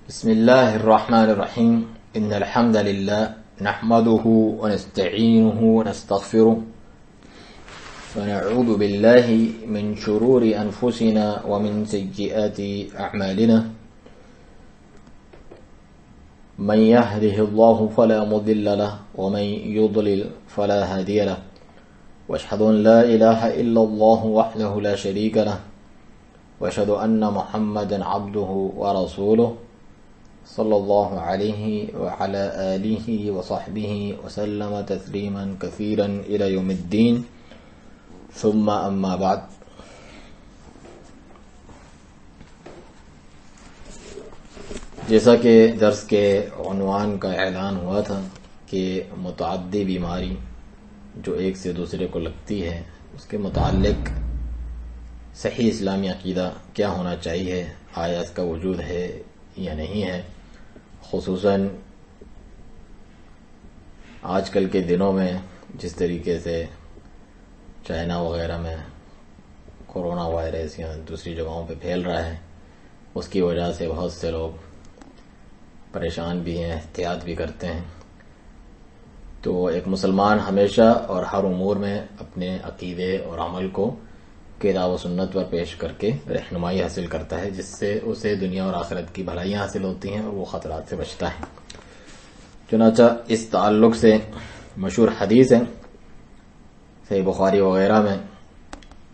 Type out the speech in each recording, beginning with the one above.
بسم الله الرحمن الرحيم إن الحمد لله نحمده ونستعينه ونستغفره ونعوذ بالله من شرور أنفسنا ومن سيئات أعمالنا من يهده الله فلا مضل له ومن يضلل فلا هادي له وأشهد أن لا إله إلا الله وحده لا شريك له وأشهد أن محمدا عبده ورسوله صلی اللہ علیہ وعلى آلہ وصحبہ وسلم تسلیما کثیرا الی یوم الدین ثم اما بعد۔ جیسا کہ درس کے عنوان کا اعلان ہوا تھا کہ متعدی بیماری جو ایک سے دوسرے کو لگتی ہے اس کے متعلق صحیح اسلامی عقیدہ کیا ہونا چاہیے، آیا اس کا وجود ہے یا نہیں ہے۔ خصوصاً آج کل کے دنوں میں جس طریقے سے چائنا وغیرہ میں کورونا وائرس یا دوسری جگہوں پہ پھیل رہا ہے، اس کی وجہ سے بہت سے لوگ پریشان بھی ہیں، احتیاط بھی کرتے ہیں۔ تو ایک مسلمان ہمیشہ اور ہر امور میں اپنے عقیدے اور عمل کو کتاب و سنت پر پیش کر کے رہنمائی حاصل کرتا ہے، جس سے اسے دنیا اور آخرت کی بھلائیاں حاصل ہوتی ہیں اور وہ خطرات سے بچتا ہے۔ چنانچہ اس تعلق سے مشہور حدیث ہے صحیح بخاری وغیرہ میں،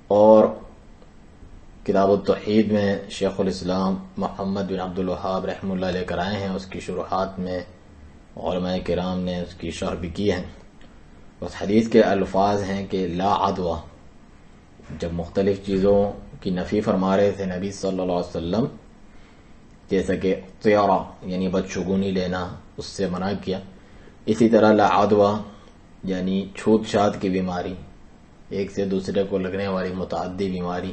اور کتاب التوحید میں شیخ الاسلام محمد بن عبد الوہاب رحمہ اللہ علیہ کرائے ہیں، اس کی شروحات میں علماء کرام نے اس کی شرح بھی کی ہے۔ اس حدیث کے الفاظ ہیں کہ لا عدوہ، جب مختلف چیزوں کی نفی فرما رہے تھے نبی صلی اللہ علیہ وسلم، جیسا کہ طیارہ یعنی بدشگونی لینا اس سے منع کیا، اسی طرح لا عدوہ یعنی چھوت چھات کی بیماری، ایک سے دوسرے کو لگنے والی متعدی بیماری،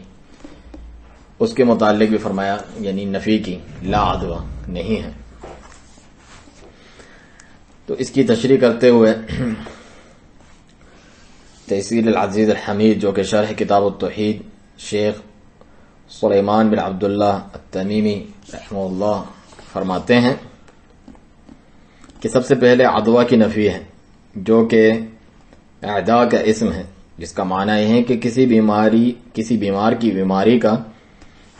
اس کے متعلق بھی فرمایا، یعنی نفی کی، لا عدوہ نہیں ہے۔ تو اس کی تشریح کرتے ہوئے تحصیل العزیز الحمید جو کہ شرح کتاب التوحید شیخ سلیمان بن عبداللہ التمیمی رحمہ اللہ فرماتے ہیں کہ سب سے پہلے عدوہ کی نفی ہے، جو کہ اعداء کا اسم ہے، جس کا معنی یہ ہے کہ کسی بیمار کی بیماری کا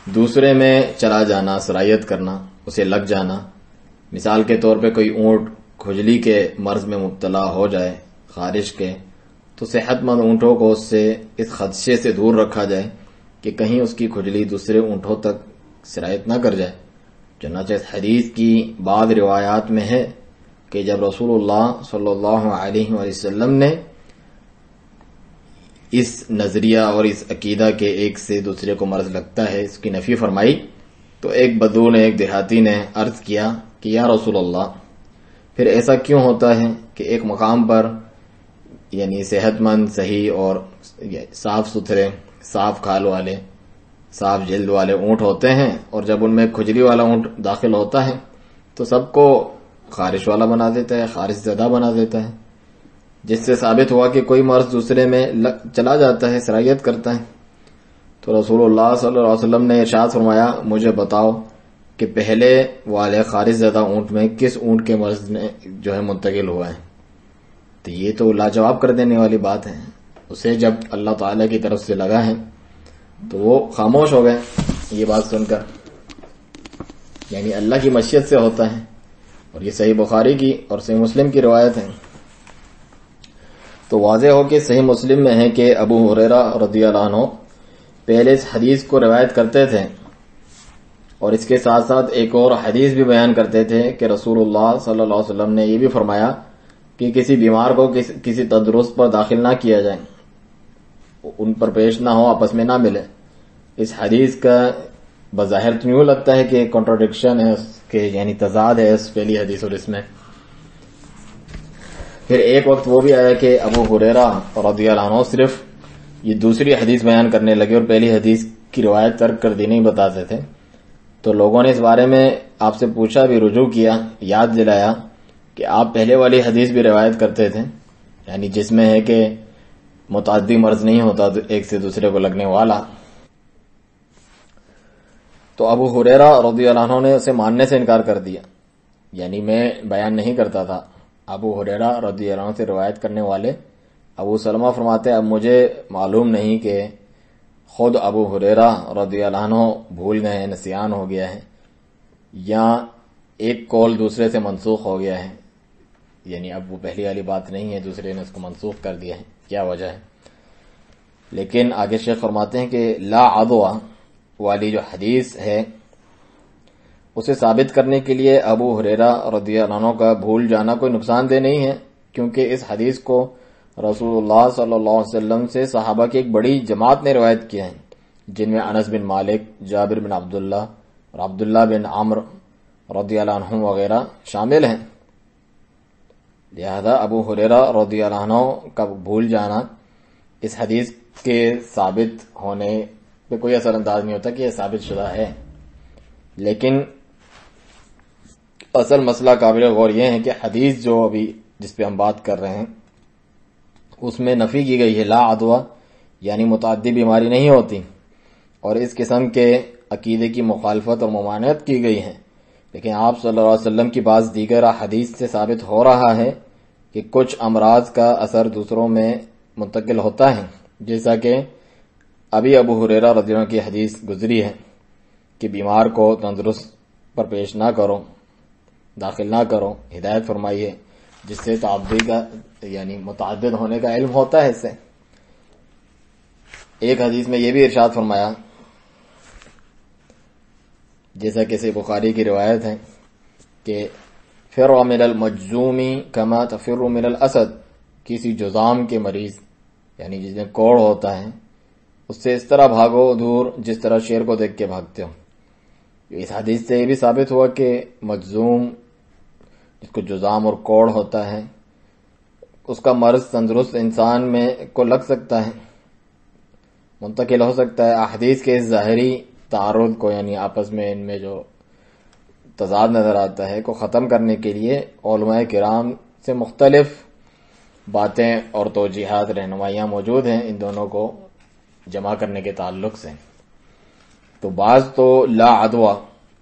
دوسرے میں چلا جانا، سرایت کرنا، اسے لگ جانا۔ مثال کے طور پہ کوئی اونٹ کھجلی کے مرض میں مبتلا ہو جائے، خارش کے، تو صحت مند اونٹوں کو اس سے اس خدشے سے دور رکھا جائے کہ کہیں اس کی کھجلی دوسرے اونٹوں تک سرایت نہ کر جائے۔ چنانچہ اس حدیث کی بعض روایات میں ہے کہ جب رسول اللہ صلی اللہ علیہ وسلم نے اس نظریہ اور اس عقیدہ کے ایک سے دوسرے کو مرض لگتا ہے اس کی نفی فرمائی، تو ایک بدو نے، ایک دیہاتی نے عرض کیا کہ یا رسول اللہ، پھر ایسا کیوں ہوتا ہے کہ ایک مقام پر یعنی صحت مند، صحیح اور صاف ستھرے، صاف کھال والے، صاف جلد والے اونٹ ہوتے ہیں، اور جب ان میں کھجلی والا اونٹ داخل ہوتا ہے تو سب کو خارش والا بنا دیتا ہے، خارش زدہ بنا دیتا ہے، جس سے ثابت ہوا کہ کوئی مرض دوسرے میں چلا جاتا ہے، سرایت کرتا ہے۔ تو رسول اللہ صلی اللہ علیہ وسلم نے ارشاد فرمایا، مجھے بتاؤ کہ پہلے والے خارش زدہ اونٹ میں کس اونٹ کے مرض نے جو ہے منتقل ہوا ہے؟ تو یہ تو لاجواب کر دینے والی بات ہے۔ اسے جب اللہ تعالی کی طرف سے لگا ہے تو وہ خاموش ہو گئے یہ بات سن کر، یعنی اللہ کی مشیت سے ہوتا ہے، اور یہ صحیح بخاری کی اور صحیح مسلم کی روایت ہے۔ تو واضح ہو کہ صحیح مسلم میں ہے کہ ابو ہریرہ رضی اللہ عنہ پہلے اس حدیث کو روایت کرتے تھے، اور اس کے ساتھ ساتھ ایک اور حدیث بھی بیان کرتے تھے کہ رسول اللہ صلی اللہ علیہ وسلم نے یہ بھی فرمایا کہ کسی بیمار کو کسی تندرست پر داخل نہ کیا جائے، ان پر پیش نہ ہو، آپس میں نہ ملے۔ اس حدیث کا بظاہر تو یوں لگتا ہے کہ کنٹراڈکشن ہے، کہ یعنی تضاد ہے اس پہلی حدیث اور اس میں۔ پھر ایک وقت وہ بھی آیا کہ ابو ہریرہ رضی اللہ عنہ صرف یہ دوسری حدیث بیان کرنے لگے اور پہلی حدیث کی روایت ترک کر دی، نہیں بتاتے تھے۔ تو لوگوں نے اس بارے میں آپ سے پوچھا بھی، رجوع کیا، یاد دلایا کہ آپ پہلے والی حدیث بھی روایت کرتے تھے، یعنی جس میں ہے کہ متعدی مرض نہیں ہوتا ایک سے دوسرے کو لگنے والا۔ تو ابو ہریرہ رضی اللہ عنہ نے اسے ماننے سے انکار کر دیا، یعنی میں بیان نہیں کرتا تھا۔ ابو ہریرہ رضی اللہ عنہ سے روایت کرنے والے ابو سلمہ فرماتے اب مجھے معلوم نہیں کہ خود ابو ہریرہ رضی اللہ عنہ بھول گئے ہیں، نسیان ہو گیا ہے، یا ایک قول دوسرے سے منسوخ ہو گیا ہے، یعنی اب وہ پہلی والی بات نہیں ہے، دوسرے نے اس کو منسوخ کر دیا ہے، کیا وجہ ہے۔ لیکن آگے شیخ فرماتے ہیں کہ لا عدوہ والی جو حدیث ہے اسے ثابت کرنے کے لیے ابو ہریرہ رضی اللہ عنہ کا بھول جانا کوئی نقصان دہ نہیں ہے، کیونکہ اس حدیث کو رسول اللہ صلی اللہ علیہ وسلم سے صحابہ کی ایک بڑی جماعت نے روایت کیا ہے، جن میں انس بن مالک، جابر بن عبداللہ اور عبداللہ بن عمرو رضی اللہ عنہم وغیرہ شامل ہیں۔ لہذا ابو ہریرہ رضی اللہ عنہ کا بھول جانا اس حدیث کے ثابت ہونے پہ کوئی اثر انداز نہیں ہوتا کہ یہ ثابت شدہ ہے۔ لیکن اصل مسئلہ قابل غور یہ ہے کہ حدیث جو ابھی جس پہ ہم بات کر رہے ہیں اس میں نفی کی گئی ہے لا عدوہ، یعنی متعدی بیماری نہیں ہوتی، اور اس قسم کے عقیدے کی مخالفت اور ممانعت کی گئی ہے۔ لیکن آپ صلی اللہ علیہ وسلم کی بعض دیگر حدیث سے ثابت ہو رہا ہے کہ کچھ امراض کا اثر دوسروں میں منتقل ہوتا ہے، جیسا کہ ابھی ابو ہریرہ رضی اللہ عنہ کی حدیث گزری ہے کہ بیمار کو تندرست پر پیش نہ کرو، داخل نہ کرو، ہدایت فرمائیے، جس سے تعدی کا یعنی متعدد ہونے کا علم ہوتا ہے۔ اس سے ایک حدیث میں یہ بھی ارشاد فرمایا، جیسا کہ صحیح بخاری کی روایت ہے کہ فر من المجذوم کما تفر من الاسد، کسی جذام کے مریض یعنی جس میں کوڑ ہوتا ہے اس سے اس طرح بھاگو دور جس طرح شیر کو دیکھ کے بھاگتے ہو۔ اس حدیث سے یہ بھی ثابت ہوا کہ مجذوم جس کو جذام اور کوڑ ہوتا ہے اس کا مرض تندرست انسان میں کو لگ سکتا ہے، منتقل ہو سکتا ہے۔ احادیث کے اس ظاہری تعارض کو یعنی آپس میں ان میں جو تضاد نظر آتا ہے کو ختم کرنے کے لیے علماء کرام سے مختلف باتیں اور توجیحات رہنمائیاں موجود ہیں ان دونوں کو جمع کرنے کے تعلق سے۔ تو بعض تو لا عدوہ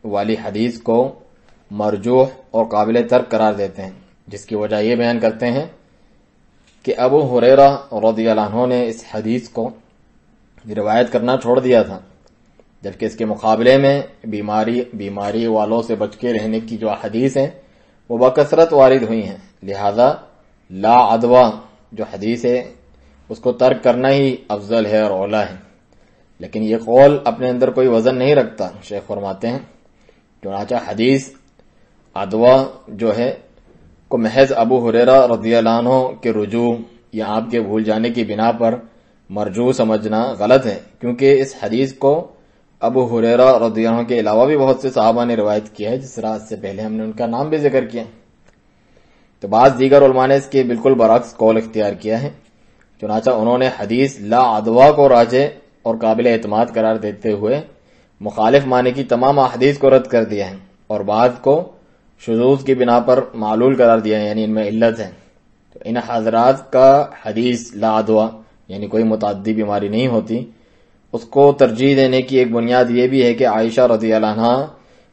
والی حدیث کو مرجوح اور قابل ترک قرار دیتے ہیں، جس کی وجہ یہ بیان کرتے ہیں کہ ابو ہریرہ رضی اللہ عنہ نے اس حدیث کو روایت کرنا چھوڑ دیا تھا، جبکہ اس کے مقابلے میں بیماری والوں سے بچ کے رہنے کی جو حدیث ہیں وہ بکثرت وارد ہوئی ہیں۔ لہذا لا عدوہ جو حدیث ہے اس کو ترک کرنا ہی افضل ہے اور اولیٰ ہے، لیکن یہ قول اپنے اندر کوئی وزن نہیں رکھتا۔ شیخ فرماتے ہیں چنانچہ حدیث عدوہ جو ہے کو محض ابو ہریرہ رضی اللہ عنہ کے رجوع یا آپ کے بھول جانے کی بنا پر مرجوع سمجھنا غلط ہے، کیونکہ اس حدیث کو ابو ہریرہ رضی اللہ عنہ کے علاوہ بھی بہت سے صحابہ نے روایت کیا ہے، جس طرح سے پہلے ہم نے ان کا نام بھی ذکر کیا۔ تو بعض دیگر علماء نے اس کے بالکل برعکس قول اختیار کیا ہے، چنانچہ انہوں نے حدیث لا عدوہ کو راجح اور قابل اعتماد قرار دیتے ہوئے مخالف معنی کی تمام احادیث کو رد کر دیا ہے، اور بعض کو شذوذ کی بنا پر معلول قرار دیا ہے، یعنی ان میں علت ہے۔ تو ان حضرات کا حدیث لا عدوہ یعنی کوئی متعدی بیماری نہیں ہوتی، اس کو ترجیح دینے کی ایک بنیاد یہ بھی ہے کہ عائشہ رضی اللہ عنہا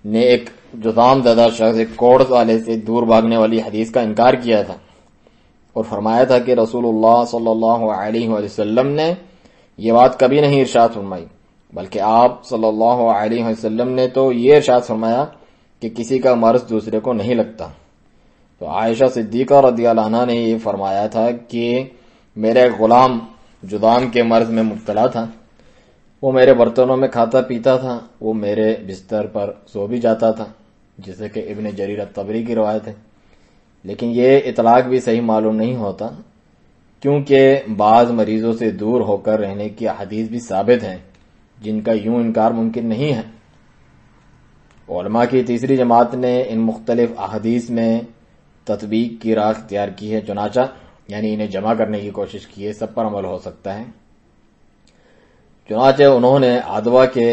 نے ایک جذام زدہ شخص، ایک کوڑ والے سے دور بھاگنے والی حدیث کا انکار کیا تھا اور فرمایا تھا کہ رسول اللہ صلی اللہ علیہ وسلم نے یہ بات کبھی نہیں ارشاد فرمائی، بلکہ آپ صلی اللہ علیہ وسلم نے تو یہ ارشاد فرمایا کہ کسی کا مرض دوسرے کو نہیں لگتا۔ تو عائشہ صدیقہ رضی اللہ عنہا نے یہ فرمایا تھا کہ میرا ایک غلام جذام کے مرض میں مبتلا تھا، وہ میرے برتنوں میں کھاتا پیتا تھا، وہ میرے بستر پر سو بھی جاتا تھا، جیسے کہ ابن جریر الطبری کی روایت ہے۔ لیکن یہ اطلاق بھی صحیح معلوم نہیں ہوتا، کیونکہ بعض مریضوں سے دور ہو کر رہنے کی احادیث بھی ثابت ہیں جن کا یوں انکار ممکن نہیں ہے۔ علماء کی تیسری جماعت نے ان مختلف احادیث میں تطبیق کی راہ اختیار کی ہے، چنانچہ یعنی انہیں جمع کرنے کی کوشش کی ہے، سب پر عمل ہو سکتا ہے۔ چنانچہ انہوں نے عدوہ کے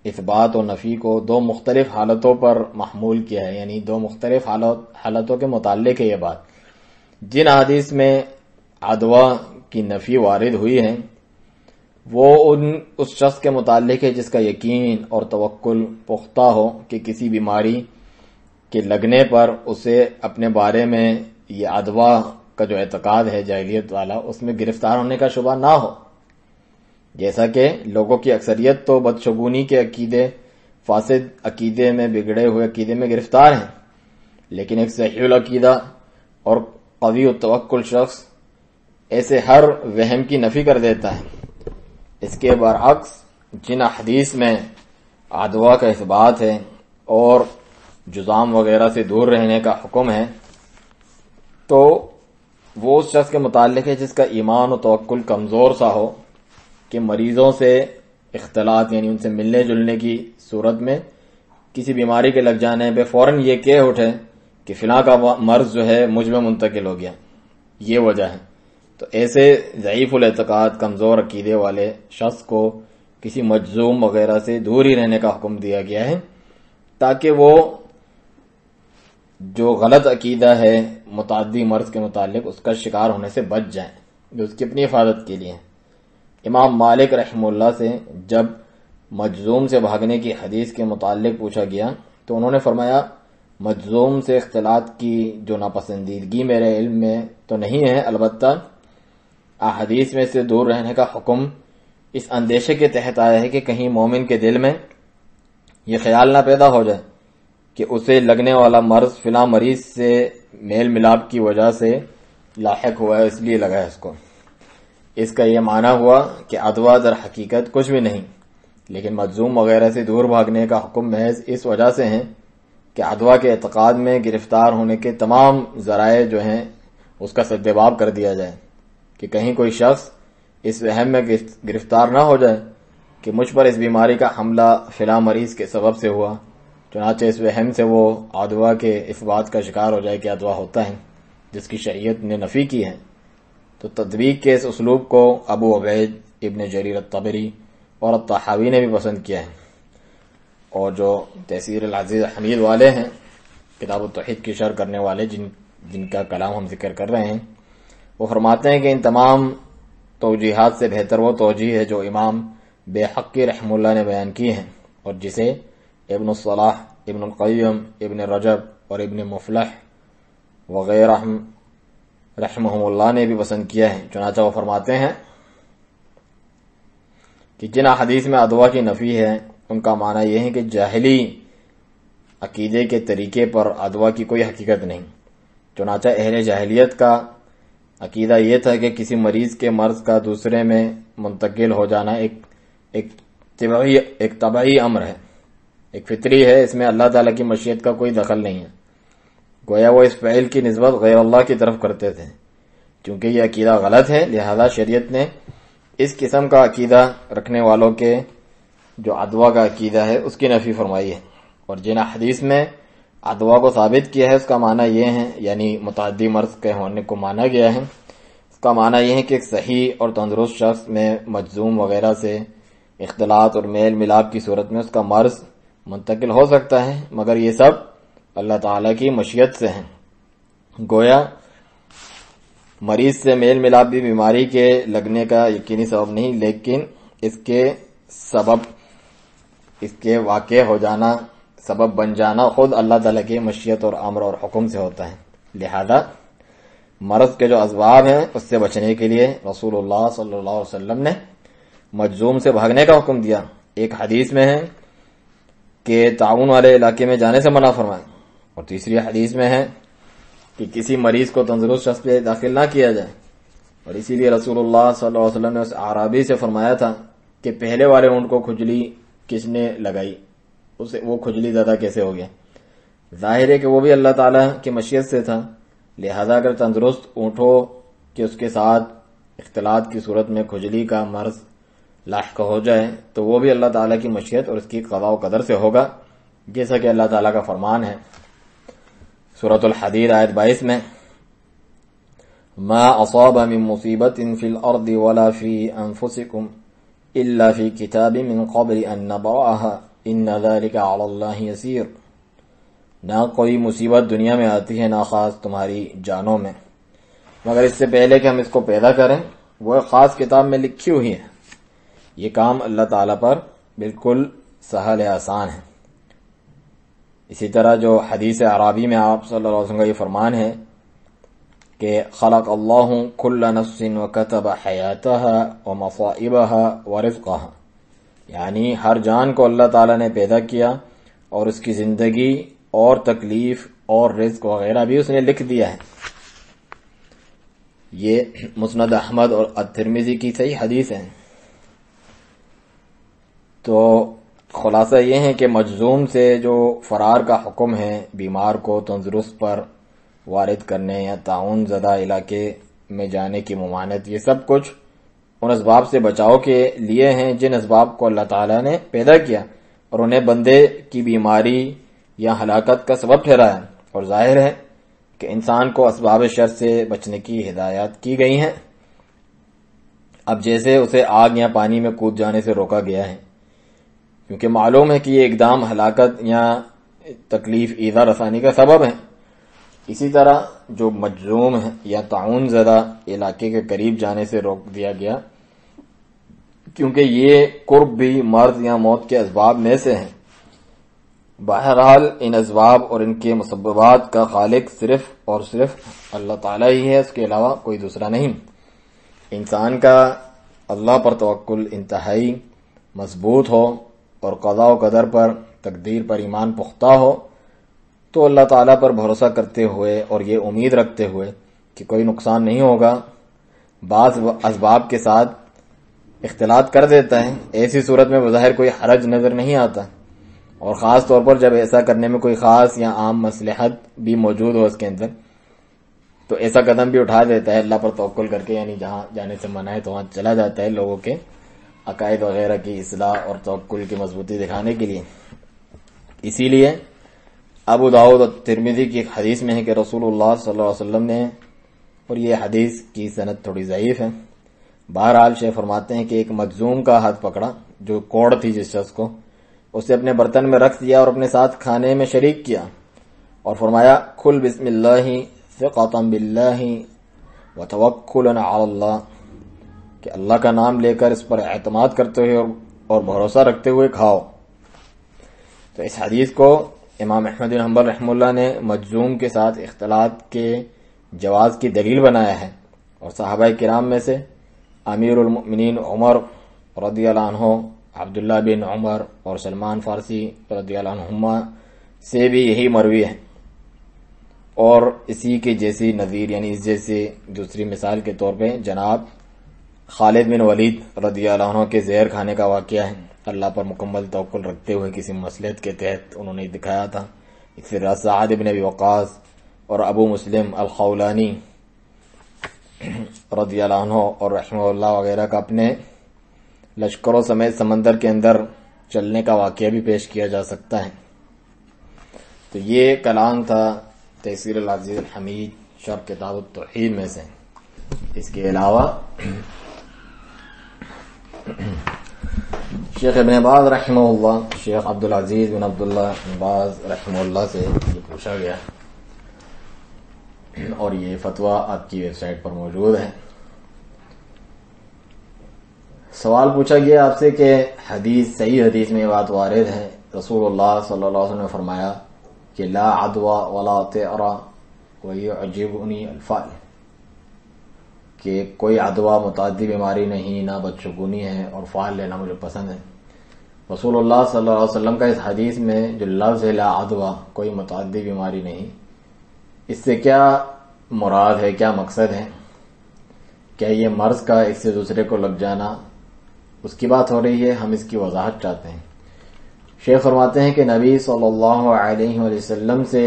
اثبات و نفی کو دو مختلف حالتوں پر محمول کیا ہے، یعنی دو مختلف حالتوں کے متعلق ہے یہ بات۔ جن حدیث میں عدوہ کی نفی وارد ہوئی ہے وہ اس شخص کے متعلق ہے جس کا یقین اور توکل پختہ ہو کہ کسی بیماری کے لگنے پر اسے اپنے بارے میں یہ ادوا کا جو اعتقاد ہے جاہلیت والا اس میں گرفتار ہونے کا شبہ نہ ہو. جیسا کہ لوگوں کی اکثریت تو بدشگونی کے عقیدے، فاسد عقیدے میں، بگڑے ہوئے عقیدے میں گرفتار ہیں، لیکن ایک صحیح العقیدہ اور قوی التوکل شخص ایسے ہر وہم کی نفی کر دیتا ہے. اس کے برعکس جن حدیث میں ادوا کا اثبات ہے اور جذام وغیرہ سے دور رہنے کا حکم ہے تو وہ اس شخص کے متعلق ہے جس کا ایمان و توکل کمزور سا ہو کہ مریضوں سے اختلاط یعنی ان سے ملنے جلنے کی صورت میں کسی بیماری کے لگ جانے پہ فوراً یہ کہہ اٹھے کہ فلاں کا مرض جو ہے مجھ میں منتقل ہو گیا، یہ وجہ ہے. تو ایسے ضعیف الاعتقاد کمزور عقیدے والے شخص کو کسی مجذوم وغیرہ سے دور ہی رہنے کا حکم دیا گیا ہے تاکہ وہ جو غلط عقیدہ ہے متعدی مرض کے متعلق اس کا شکار ہونے سے بچ جائیں، جو اس کی اپنی حفاظت کے لیے. امام مالک رحمہ اللہ سے جب مجذوم سے بھاگنے کی حدیث کے متعلق پوچھا گیا تو انہوں نے فرمایا مجذوم سے اختلاط کی جو ناپسندیدگی میرے علم میں تو نہیں ہے، البتہ احادیث میں سے دور رہنے کا حکم اس اندیشے کے تحت آیا ہے کہ کہیں مومن کے دل میں یہ خیال نہ پیدا ہو جائے کہ اسے لگنے والا مرض فلاں مریض سے میل ملاپ کی وجہ سے لاحق ہوا ہے، اس لیے لگا ہے اس کو. اس کا یہ معنی ہوا کہ ادوا در حقیقت کچھ بھی نہیں، لیکن مجذوم وغیرہ سے دور بھاگنے کا حکم محض اس وجہ سے ہے کہ ادوا کے اعتقاد میں گرفتار ہونے کے تمام ذرائع جو ہیں اس کا سدباب کر دیا جائے کہ کہیں کوئی شخص اس وہم میں گرفتار نہ ہو جائے کہ مجھ پر اس بیماری کا حملہ فلاں مریض کے سبب سے ہوا، چنانچہ اس وہم سے وہ ادوا کے اس بات کا شکار ہو جائے کہ ادوا ہوتا ہے جس کی شریعت نے نفی کی ہے. تو تطبیق کے اس اسلوب کو ابو عبید، ابن جریر الطبری اور الطحاوی نے بھی پسند کیا ہے، اور جو تفسیر العزیز حمید والے ہیں کتاب التوحید کی شرح کرنے والے جن کا کلام ہم ذکر کر رہے ہیں، وہ فرماتے ہیں کہ ان تمام توجیحات سے بہتر وہ توجیح ہے جو امام بیہقی رحمہ اللہ نے بیان کی ہے اور جسے ابن الصلاح، ابن القیم، ابن رجب اور ابن مفلح وغیرہ رحمہم اللہ نے بھی پسند کیا ہے. چنانچہ وہ فرماتے ہیں کہ جن حدیث میں ادوا کی نفی ہے ان کا معنی یہ ہے کہ جاہلی عقیدے کے طریقے پر ادوا کی کوئی حقیقت نہیں. چنانچہ اہل جاہلیت کا عقیدہ یہ تھا کہ کسی مریض کے مرض کا دوسرے میں منتقل ہو جانا ایک طبعی امر ہے، ایک فطری ہے، اس میں اللہ تعالیٰ کی مشیت کا کوئی دخل نہیں ہے. گویا وہ اس فعل کی نسبت غیر اللہ کی طرف کرتے تھے. چونکہ یہ عقیدہ غلط ہے لہذا شریعت نے اس قسم کا عقیدہ رکھنے والوں کے جو ادوا کا عقیدہ ہے اس کی نفی فرمائی ہے. اور جن حدیث میں ادوا کو ثابت کیا ہے اس کا معنی یہ ہے، یعنی متعدی مرض کے ہونے کو مانا گیا ہے، اس کا معنی یہ ہے کہ ایک صحیح اور تندرست شخص میں مجذوم وغیرہ سے اختلاط اور میل ملاپ کی صورت میں اس کا مرض منتقل ہو سکتا ہے، مگر یہ سب اللہ تعالیٰ کی مشیت سے ہیں. گویا مریض سے میل ملاپ بھی بیماری کے لگنے کا یقینی سبب نہیں، لیکن اس کے واقع ہو جانا، سبب بن جانا خود اللہ تعالیٰ کی مشیت اور امر اور حکم سے ہوتا ہے. لہذا مرض کے جو اسباب ہیں اس سے بچنے کے لیے رسول اللہ صلی اللہ علیہ وسلم نے مجذوم سے بھاگنے کا حکم دیا. ایک حدیث میں ہے کہ تعاون والے علاقے میں جانے سے منع فرمائے، اور تیسری حدیث میں ہے کہ کسی مریض کو تندرست شخص پہ داخل نہ کیا جائے. اور اسی لیے رسول اللہ صلی اللہ علیہ وسلم نے اس اعرابی سے فرمایا تھا کہ پہلے والے اونٹ کو کھجلی کس نے لگائی، اسے وہ کھجلی زیادہ کیسے ہو گیا؟ ظاہر ہے کہ وہ بھی اللہ تعالیٰ کی مشیت سے تھا. لہذا اگر تندرست اونٹوں کہ اس کے ساتھ اختلاط کی صورت میں کھجلی کا مرض لاحق ہو جائے تو وہ بھی اللہ تعالیٰ کی مشیت اور اس کی قضاء و قدر سے ہوگا، جیسا کہ اللہ تعالیٰ کا فرمان ہے سورۃ الحدید آیت 22 میں ما اصاب من مصیبت فی الارض ولا فی انفسکم الا فی کتاب من قبل ان نبرأها ان ذلک علی اللہ یسیر. نہ کوئی مصیبت دنیا میں آتی ہے نہ خاص تمہاری جانوں میں مگر اس سے پہلے کہ ہم اس کو پیدا کریں وہ ایک خاص کتاب میں لکھی ہوئی ہے. یہ کام اللہ تعالیٰ پر بالکل سہل آسان ہے۔ اسی طرح جو حدیث اعرابی میں آپ صلی اللہ علیہ وسلم کا یہ فرمان ہے کہ خلق اللہ کل نفس وکتب حیاتها ومصائبها ورزقها، یعنی ہر جان کو اللہ تعالیٰ نے پیدا کیا اور اس کی زندگی اور تکلیف اور رزق وغیرہ بھی اس نے لکھ دیا ہے۔ یہ مسند احمد اور الترمذی کی صحیح حدیث ہے۔ تو خلاصہ یہ ہے کہ مجذوم سے جو فرار کا حکم ہے، بیمار کو تندرست پر وارد کرنے یا تعاون زدہ علاقے میں جانے کی ممانعت، یہ سب کچھ ان اسباب سے بچاؤ کے لیے ہیں جن اسباب کو اللہ تعالیٰ نے پیدا کیا اور انہیں بندے کی بیماری یا ہلاکت کا سبب ٹھہرایا، اور ظاہر ہے کہ انسان کو اسباب شر سے بچنے کی ہدایات کی گئی ہیں۔ اب جیسے اسے آگ یا پانی میں کود جانے سے روکا گیا ہے، کیونکہ معلوم ہے کہ یہ اقدام ہلاکت یا تکلیف ایذا رسانی کا سبب ہے، اسی طرح جو مجذوم ہے یا تعاون زدہ علاقے کے قریب جانے سے روک دیا گیا، کیونکہ یہ قرب بھی مرض یا موت کے اسباب میں سے ہیں۔ بہرحال ان اسباب اور ان کے مسببات کا خالق صرف اور صرف اللہ تعالیٰ ہی ہے، اس کے علاوہ کوئی دوسرا نہیں۔ انسان کا اللہ پر توکل انتہائی مضبوط ہو اور قضاء و قدر پر، تقدیر پر ایمان پختہ ہو، تو اللہ تعالیٰ پر بھروسہ کرتے ہوئے اور یہ امید رکھتے ہوئے کہ کوئی نقصان نہیں ہوگا، بعض اسباب کے ساتھ اختلاط کر دیتا ہے۔ ایسی صورت میں بظاہر کوئی حرج نظر نہیں آتا، اور خاص طور پر جب ایسا کرنے میں کوئی خاص یا عام مصلحت بھی موجود ہو اس کے اندر، تو ایسا قدم بھی اٹھا دیتا ہے اللہ پر توکل کر کے، یعنی جہاں جانے سے منع ہے تو وہاں چلا جاتا ہے لوگوں کے عقائد وغیرہ کی اصلاح اور توکل کی مضبوطی دکھانے کے لیے۔ اسی لیے ابو داؤد اور ترمذی کی ایک حدیث میں ہے کہ رسول اللہ صلی اللہ علیہ وسلم نے، اور یہ حدیث کی سند تھوڑی ضعیف ہے، بہرحال شیخ فرماتے ہیں کہ ایک مجذوم کا ہاتھ پکڑا جو کوڑ تھی جس شخص کو، اسے اپنے برتن میں رکھ دیا اور اپنے ساتھ کھانے میں شریک کیا، اور فرمایا کل بسم اللہ ثقۃ باللہ وتوکلا علی اللہ، کہ اللہ کا نام لے کر اس پر اعتماد کرتے ہوئے اور بھروسہ رکھتے ہوئے کھاؤ۔ تو اس حدیث کو امام احمد بن حنبل رحمہ اللہ نے مجذوم کے ساتھ اختلاط کے جواز کی دلیل بنایا ہے، اور صحابہ کرام میں سے امیر المؤمنین عمر رضی اللہ عنہ، عبداللہ بن عمر اور سلمان فارسی رضی اللہ عنہما سے بھی یہی مروی ہے، اور اسی کے جیسی نظیر، یعنی اس جیسی دوسری مثال کے طور پہ جناب خالد بن ولید رضی اللہ عنہ کے زہر کھانے کا واقعہ ہے۔ اللہ پر مکمل توکل رکھتے ہوئے کسی مصلحت کے تحت انہوں نے دکھایا تھا۔ اس طرح سعد بن ابی وقاص اور ابو مسلم الخولانی رضی اللہ عنہ اور رحمہ اللہ وغیرہ کا اپنے لشکروں سمیت سمندر کے اندر چلنے کا واقعہ بھی پیش کیا جا سکتا ہے۔ تو یہ کلام تھا تیسیر العزیز الحمید شرح کتاب التوحید میں سے۔ اس کے علاوہ شیخ ابن باز رحمہ اللہ، شیخ عبدالعزیز بن عبداللہ بن باز رحمہ اللہ سے یہ پوچھا گیا، اور یہ فتویٰ آپ کی ویب سائٹ پر موجود ہے۔ سوال پوچھا گیا آپ سے کہ صحیح حدیث میں یہ بات وارد ہے، رسول اللہ صلی اللہ علیہ وسلم نے فرمایا کہ لا عدوى ولا طیرہ ویعجبنی الفأل، کہ کوئی عدوہ متعدی بیماری نہیں، نہ بدشگونی ہے، اور فعال لینا مجھے پسند ہے۔ رسول اللہ صلی اللہ علیہ وسلم کا اس حدیث میں جو لفظ ہے لا عدوہ، کوئی متعدی بیماری نہیں، اس سے کیا مراد ہے، کیا مقصد ہے؟ کیا یہ مرض کا ایک سے دوسرے کو لگ جانا، اس کی بات ہو رہی ہے؟ ہم اس کی وضاحت چاہتے ہیں۔ شیخ فرماتے ہیں کہ نبی صلی اللہ علیہ وسلم سے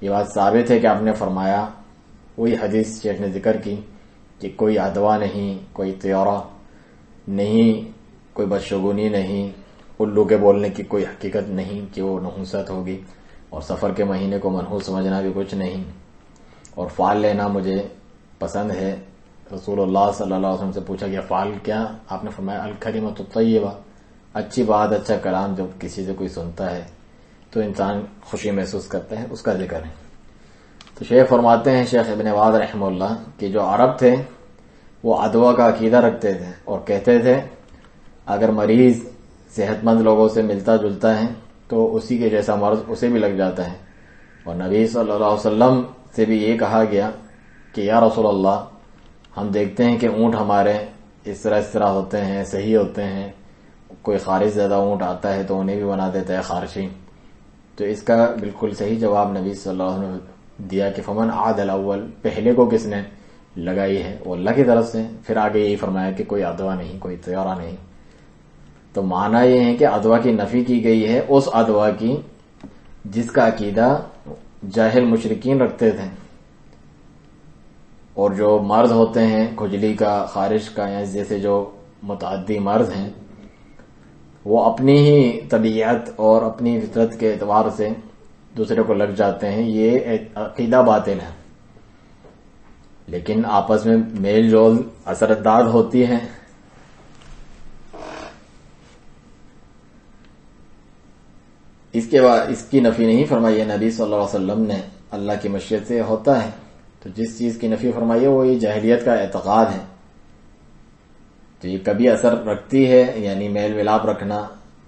یہ بات ثابت ہے کہ آپ نے فرمایا، وہی حدیث شیخ نے ذکر کی کہ کوئی عدوہ نہیں، کوئی طیارہ نہیں، کوئی بدشگونی نہیں، الو کے بولنے کی کوئی حقیقت نہیں کہ وہ نحوست ہوگی، اور سفر کے مہینے کو منحوس سمجھنا بھی کچھ نہیں، اور فعال لینا مجھے پسند ہے۔ رسول اللہ صلی اللہ علیہ وسلم سے پوچھا گیا فعال کیا؟ آپ نے فرمایا الکلمۃ الطیبہ، اچھی بات، اچھا کلام جب کسی سے کوئی سنتا ہے تو انسان خوشی محسوس کرتا ہے، اس کا ذکر ہے۔ تو شیخ فرماتے ہیں، شیخ ابن باز رحمہ اللہ، کہ جو عرب تھے وہ عدوہ کا عقیدہ رکھتے تھے اور کہتے تھے اگر مریض صحت مند لوگوں سے ملتا جلتا ہے تو اسی کے جیسا مرض اسے بھی لگ جاتا ہے. اور نبی صلی اللہ علیہ وسلم سے بھی یہ کہا گیا کہ یا رسول اللہ ہم دیکھتے ہیں کہ اونٹ ہمارے اس طرح ہوتے ہیں، صحیح ہوتے ہیں، کوئی خارش زیادہ اونٹ آتا ہے تو انہیں بھی بنا دیتا ہے خارشی. تو اس کا بالکل صحیح جواب نبی صلی اللہ علیہ وسلم نے دیا کہ فمن عاد الاول، پہلے کو کس نے لگائی ہے وہ اللہ کی طرف سے. پھر آگے یہی فرمایا کہ کوئی ادوا نہیں، کوئی طیارہ نہیں. تو معنی یہ ہے کہ ادوا کی نفی کی گئی ہے اس ادوا کی جس کا عقیدہ جاہل مشرکین رکھتے تھے. اور جو مرض ہوتے ہیں کھجلی کا، خارش کا، یا جیسے جو متعدی مرض ہیں وہ اپنی ہی طبیعت اور اپنی فطرت کے اعتبار سے دوسرے کو لگ جاتے ہیں، یہ عقیدہ باطل ہے. لیکن آپس میں میل جول اثر انداز ہوتی ہے. اس کے بعد اس کی نفی نہیں فرمائی ہے نبی صلی اللہ علیہ وسلم نے، اللہ کی مشیت سے ہوتا ہے. تو جس چیز کی نفی فرمائی ہے وہ یہ جاہلیت کا اعتقاد ہے. تو یہ کبھی اثر رکھتی ہے، یعنی میل ملاپ رکھنا،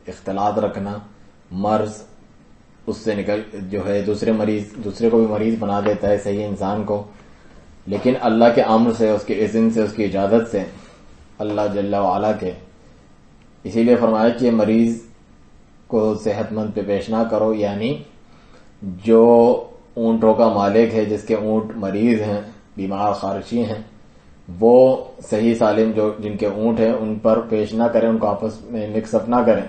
اختلاط رکھنا، مرض اس سے نکل جو ہے دوسرے کو بھی مریض بنا دیتا ہے صحیح انسان کو. لیکن اللہ کے امر سے، اس کے اذن سے، اس کی اجازت سے، اللہ جل وعلا کے. اسی لیے فرمایا کہ مریض کو صحت مند پہ پیش نہ کرو، یعنی جو اونٹوں کا مالک ہے جس کے اونٹ مریض ہیں، بیمار خارشی ہیں، وہ صحیح سالم جو جن کے اونٹ ہیں ان پر پیش نہ کریں، ان کو آپس میں مکس اپ نہ کریں،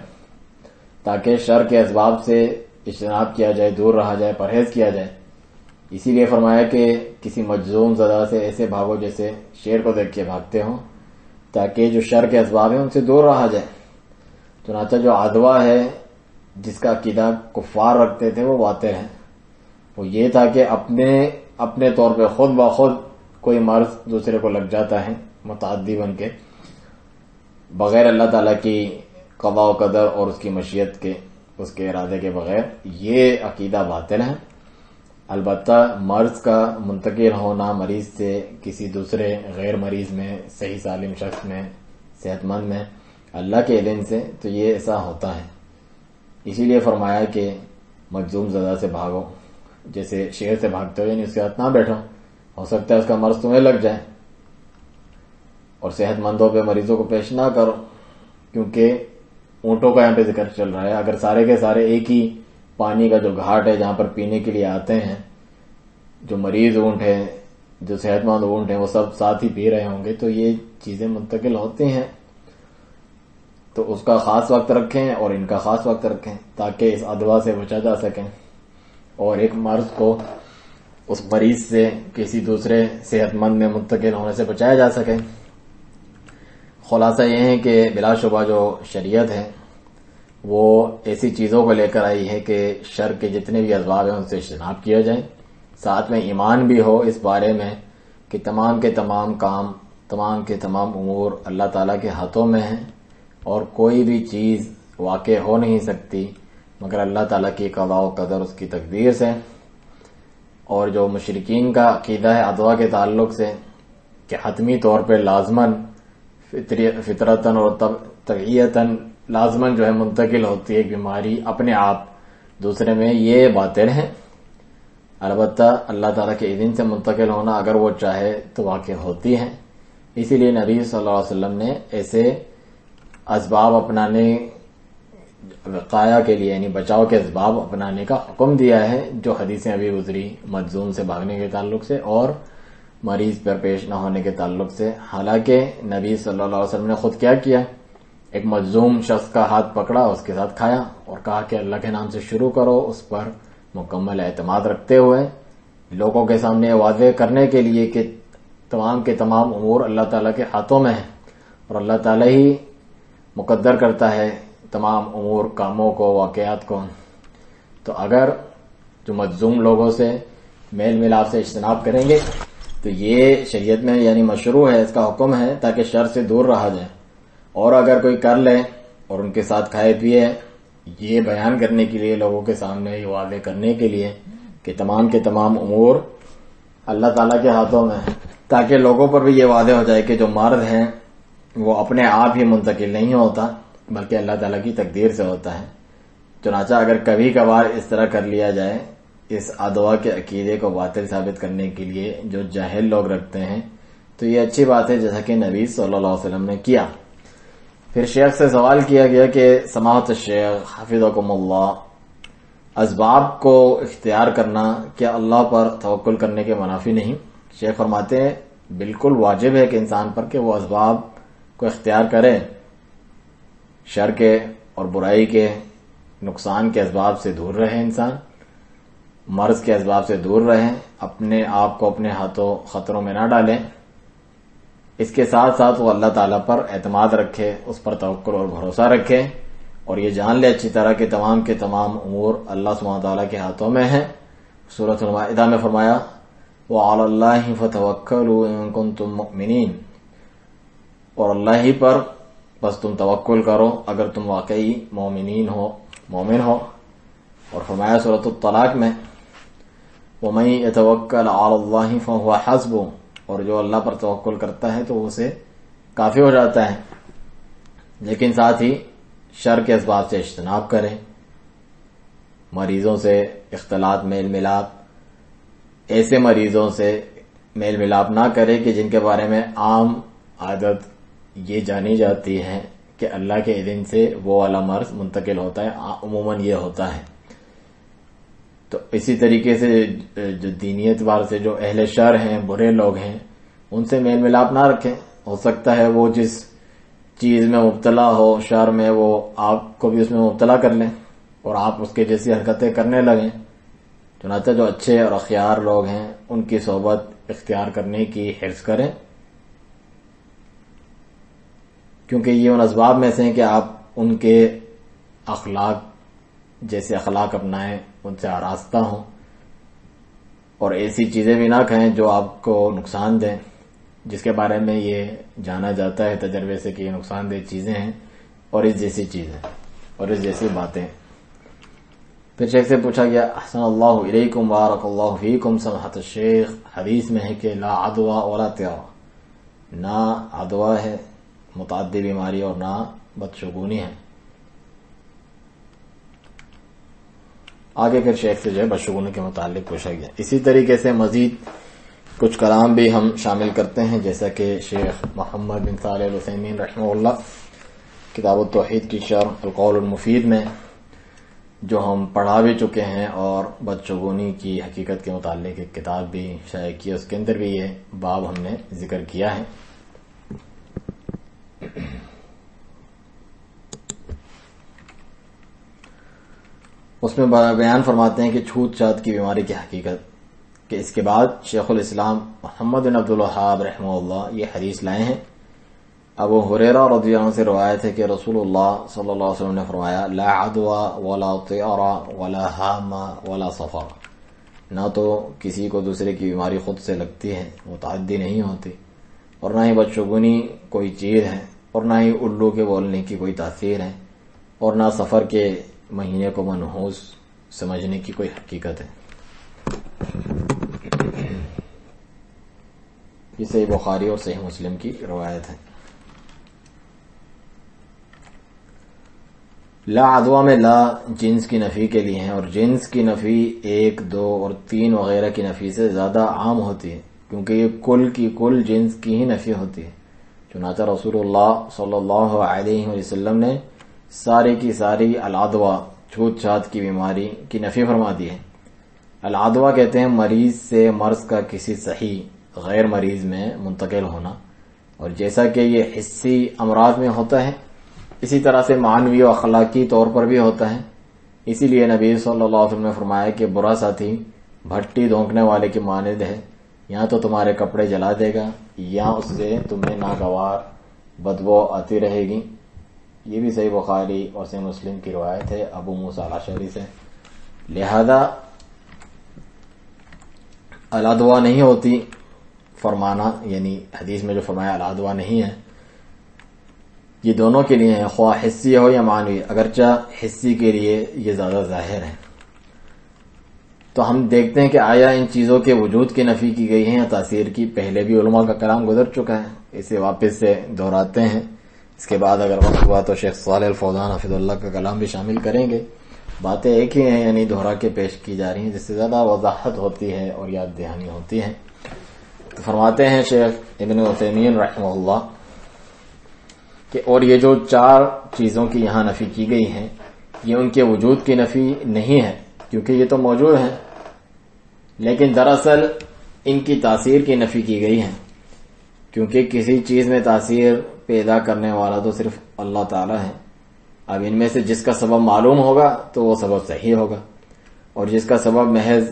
تاکہ شر کے اسباب سے اجتناب کیا جائے، دور رہا جائے، پرہیز کیا جائے. اسی لیے فرمایا کہ کسی مجزوم زدہ سے ایسے بھاگو جیسے شیر کو دیکھ کے بھاگتے ہوں، تاکہ جو شر کے اسباب ہیں ان سے دور رہا جائے. چنانچہ جو ادوا ہے جس کا عقیدہ کفار رکھتے تھے وہ باطل ہے. وہ یہ تھا کہ اپنے طور پہ خود بخود کوئی مرض دوسرے کو لگ جاتا ہے متعدی بن کے، بغیر اللہ تعالیٰ کی قضاء و قدر اور اس کی مشیت کے، اس کے ارادے کے بغیر. یہ عقیدہ باطل ہے. البتہ مرض کا منتقل ہونا مریض سے کسی دوسرے غیر مریض میں، صحیح سالم شخص میں، صحت مند میں، اللہ کے علم سے، تو یہ ایسا ہوتا ہے. اسی لیے فرمایا کہ مجزوم زدہ سے بھاگو، جیسے شیر سے بھاگتے ہو، یعنی اس کے ہاتھ نہ بیٹھو، ہو سکتا ہے اس کا مرض تمہیں لگ جائے. اور صحت مندوں پہ مریضوں کو پیش نہ کرو، کیونکہ اونٹوں کا یہاں پہ ذکر چل رہا ہے. اگر سارے کے سارے ایک ہی پانی کا جو گھاٹ ہے جہاں پر پینے کے لیے آتے ہیں، جو مریض اونٹ ہیں، جو صحت مند اونٹ ہیں، وہ سب ساتھ ہی پی رہے ہوں گے، تو یہ چیزیں منتقل ہوتی ہیں. تو اس کا خاص وقت رکھیں اور ان کا خاص وقت رکھیں تاکہ اس ادوا سے بچا جا سکیں اور ایک مرض کو اس مریض سے کسی دوسرے صحت مند میں منتقل ہونے سے بچایا جا سکے. خلاصہ یہ ہے کہ بلا شبہ جو شریعت ہے وہ ایسی چیزوں کو لے کر آئی ہے کہ شر کے جتنے بھی اسباب ہیں ان سے اجتناب کیا جائے، ساتھ میں ایمان بھی ہو اس بارے میں کہ تمام کے تمام کام، تمام کے تمام امور اللہ تعالیٰ کے ہاتھوں میں ہیں، اور کوئی بھی چیز واقع ہو نہیں سکتی مگر اللہ تعالیٰ کی قضاء و قدر، اس کی تقدیر سے. اور جو مشرکین کا عقیدہ ہے ادوا کے تعلق سے کہ حتمی طور پہ لازماً فطرتاً اور طبعیتاً لازماً جو ہے منتقل ہوتی ہے ایک بیماری اپنے آپ دوسرے میں، یہ باطل ہے. البتہ اللہ تعالیٰ کے اذن سے منتقل ہونا اگر وہ چاہے تو واقع ہوتی ہے. اسی لیے نبی صلی اللہ علیہ وسلم نے ایسے اسباب اپنانے، وقایا کے لیے یعنی بچاؤ کے اسباب اپنانے کا حکم دیا ہے، جو حدیثیں ابھی گزری مجزوم سے بھاگنے کے تعلق سے اور مریض پر پیش نہ ہونے کے تعلق سے. حالانکہ نبی صلی اللہ علیہ وسلم نے خود کیا کیا، ایک مجزوم شخص کا ہاتھ پکڑا، اس کے ساتھ کھایا اور کہا کہ اللہ کے نام سے شروع کرو، اس پر مکمل اعتماد رکھتے ہوئے لوگوں کے سامنے واضح کرنے کے لیے کہ تمام کے تمام امور اللہ تعالیٰ کے ہاتھوں میں ہیں اور اللہ تعالیٰ ہی مقدر کرتا ہے تمام امور، کاموں کو، واقعات کو. تو اگر جو مجزوم لوگوں سے میل ملاپ سے اجتناب کریں گے تو یہ شریعت میں یعنی مشروع ہے، اس کا حکم ہے تاکہ شر سے دور رہا جائے. اور اگر کوئی کر لے اور ان کے ساتھ کھائے پیے، یہ بیان کرنے کے لیے، لوگوں کے سامنے یہ واضح کرنے کے لیے کہ تمام کے تمام امور اللہ تعالیٰ کے ہاتھوں میں ہیں، تاکہ لوگوں پر بھی یہ واضح ہو جائے کہ جو مرض ہیں وہ اپنے آپ ہی منتقل نہیں ہوتا، بلکہ اللہ تعالیٰ کی تقدیر سے ہوتا ہے. چنانچہ اگر کبھی کبھار اس طرح کر لیا جائے اس ادوا کے عقیدے کو باطل ثابت کرنے کے لیے جو جاہل لوگ رکھتے ہیں تو یہ اچھی بات ہے، جیسا کہ نبی صلی اللہ علیہ وسلم نے کیا. پھر شیخ سے سوال کیا گیا کہ سماحت الشیخ حفظکم اللہ، اسباب کو اختیار کرنا کیا اللہ پر توکل کرنے کے منافی نہیں؟ شیخ فرماتے ہیں بالکل واجب ہے کہ انسان پر کہ وہ اسباب کو اختیار کرے، شر کے اور برائی کے، نقصان کے اسباب سے دور رہے، انسان مرض کے اسباب سے دور رہے، اپنے آپ کو اپنے ہاتھوں خطروں میں نہ ڈالیں. اس کے ساتھ ساتھ وہ اللہ تعالیٰ پر اعتماد رکھے، اس پر توکل اور بھروسہ رکھے، اور یہ جان لے اچھی طرح کہ تمام کے تمام امور اللہ سبحانہ تعالیٰ کے ہاتھوں میں ہیں. سورۃ المائدہ میں فرمایا وَعَلَى اللَّهِ فَتَوَكَّلُوا إِن كُنتُم مُؤْمِنِينَ، اور اللہ ہی پر بس تم توکل کرو اگر تم واقعی مومن ہو. اور فرمایا سورۃ الطلاق میں وَمَن يَتَوَكَّلْ عَلَى اللَّهِ فَهُوَ حَسْبُهُ، اور جو اللہ پر توکل کرتا ہے تو اسے کافی ہو جاتا ہے. لیکن ساتھ ہی شر کے اسباب سے اجتناب کریں، مریضوں سے اختلاط میل ملاپ، ایسے مریضوں سے میل ملاپ نہ کرے کہ جن کے بارے میں عام عادت یہ جانی جاتی ہے کہ اللہ کے اذن سے وہ والا مرض منتقل ہوتا ہے، عموماً یہ ہوتا ہے. تو اسی طریقے سے جو دینی اعتبار سے جو اہل شر ہیں، برے لوگ ہیں، ان سے میل ملاپ نہ رکھیں. ہو سکتا ہے وہ جس چیز میں مبتلا ہو، شر میں، وہ آپ کو بھی اس میں مبتلا کر لیں اور آپ اس کے جیسی حرکتیں کرنے لگیں. چنانچہ جو اچھے اور اخیار لوگ ہیں ان کی صحبت اختیار کرنے کی حرص کریں، کیونکہ یہ ان اسباب میں سے ہیں کہ آپ ان کے اخلاق جیسے اخلاق اپنائیں، ان سے آراستہ ہوں، اور ایسی چیزیں بھی نہ کھائیں جو آپ کو نقصان دیں، جس کے بارے میں یہ جانا جاتا ہے تجربے سے کہ یہ نقصان دہ چیزیں ہیں اور اس جیسی چیزیں اور اس جیسی باتیں. پھر شیخ سے پوچھا گیا احسن اللہ الیکم بارک اللہ فیکم سماحت الشیخ، حدیث میں ہے کہ لا عدوى ولا طیرہ، نہ عدوہ ہے متعدی بیماری اور نہ بدشگونی ہے. آگے پھر شیخ سے جو ہے بدشگونی کے متعلق پوچھا گیا. اسی طریقے سے مزید کچھ کلام بھی ہم شامل کرتے ہیں، جیسا کہ شیخ محمد بن صالح العثیمین رحمہ اللہ کتاب التوحید کی شرح القول المفید میں جو ہم پڑھا بھی چکے ہیں، اور بدشگونی کی حقیقت کے متعلق ایک کتاب بھی شائع کی، اس کے اندر بھی یہ باب ہم نے ذکر کیا ہے. اس میں بیان فرماتے ہیں کہ چھوت چھات کی بیماری کی حقیقت، کہ اس کے بعد شیخ الاسلام محمد بن عبد الوہاب رحمہ اللہ یہ حدیث لائے ہیں. ابو ہریرہ رضی اللہ عنہ سے روایت ہے کہ رسول اللہ صلی اللہ علیہ وسلم نے فرمایا لا عدوى ولا طیرہ ولا ہامہ ولا صفر، نہ تو کسی کو دوسرے کی بیماری خود سے لگتی ہے، متعدی نہیں ہوتی، اور نہ ہی بدشگونی کوئی چیز ہے، اور نہ ہی الو کے بولنے کی کوئی تاثیر ہے، اور نہ سفر کے مہینے کو منحوس سمجھنے کی کوئی حقیقت ہے. یہ صحیح بخاری اور صحیح مسلم کی روایت ہے. لا عدوہ میں لا جنس کی نفی کے لیے ہیں، اور جنس کی نفی 1، 2 اور 3 وغیرہ کی نفی سے زیادہ عام ہوتی ہے، کیونکہ یہ کل کی کل جنس کی ہی نفی ہوتی ہے. چنانچہ رسول اللہ صلی اللہ علیہ وسلم نے ساری کی ساری العدوہ چھوت چھات کی بیماری کی نفی فرما دی ہے. العدوہ کہتے ہیں مریض سے مرض کا کسی صحیح غیر مریض میں منتقل ہونا، اور جیسا کہ یہ حسی امراض میں ہوتا ہے اسی طرح سے معنوی و اخلاقی طور پر بھی ہوتا ہے. اسی لیے نبی صلی اللہ علیہ وسلم نے فرمایا کہ برا ساتھی بھٹی دھونکنے والے کی مانند ہے، یا تو تمہارے کپڑے جلا دے گا یا اس سے تمہیں ناگوار بدبو آتی رہے گی. یہ بھی صحیح بخاری اور صحیح مسلم کی روایت ہے ابو موسیٰ الاشعری سے. لہذا العدوہ نہیں ہوتی فرمانا، یعنی حدیث میں جو فرمایا العدوہ نہیں ہے، یہ دونوں کے لیے ہے، خواہ حسی ہو یا معنوی، اگرچہ حسی کے لیے یہ زیادہ ظاہر ہے. تو ہم دیکھتے ہیں کہ آیا ان چیزوں کے وجود کی نفی کی گئی ہے یا تاثیر کی. پہلے بھی علماء کا کلام گزر چکا ہے، اسے واپس سے دہراتے ہیں. اس کے بعد اگر وقت ہوا تو شیخ صالح الفوزان حفظ اللہ کا کلام بھی شامل کریں گے. باتیں ایک ہی ہیں، یعنی دہرا کے پیش کی جا رہی ہیں، جس سے زیادہ وضاحت ہوتی ہے اور یاد دہانی ہوتی ہے. تو فرماتے ہیں شیخ ابن عثیمین رحمہ اللہ کہ اور یہ جو 4 چیزوں کی یہاں نفی کی گئی ہیں، یہ ان کے وجود کی نفی نہیں ہے، کیونکہ یہ تو موجود ہیں، لیکن دراصل ان کی تاثیر کی نفی کی گئی ہے، کیونکہ کسی چیز میں تاثیر پیدا کرنے والا تو صرف اللہ تعالی ہے. اب ان میں سے جس کا سبب معلوم ہوگا تو وہ سبب صحیح ہوگا، اور جس کا سبب محض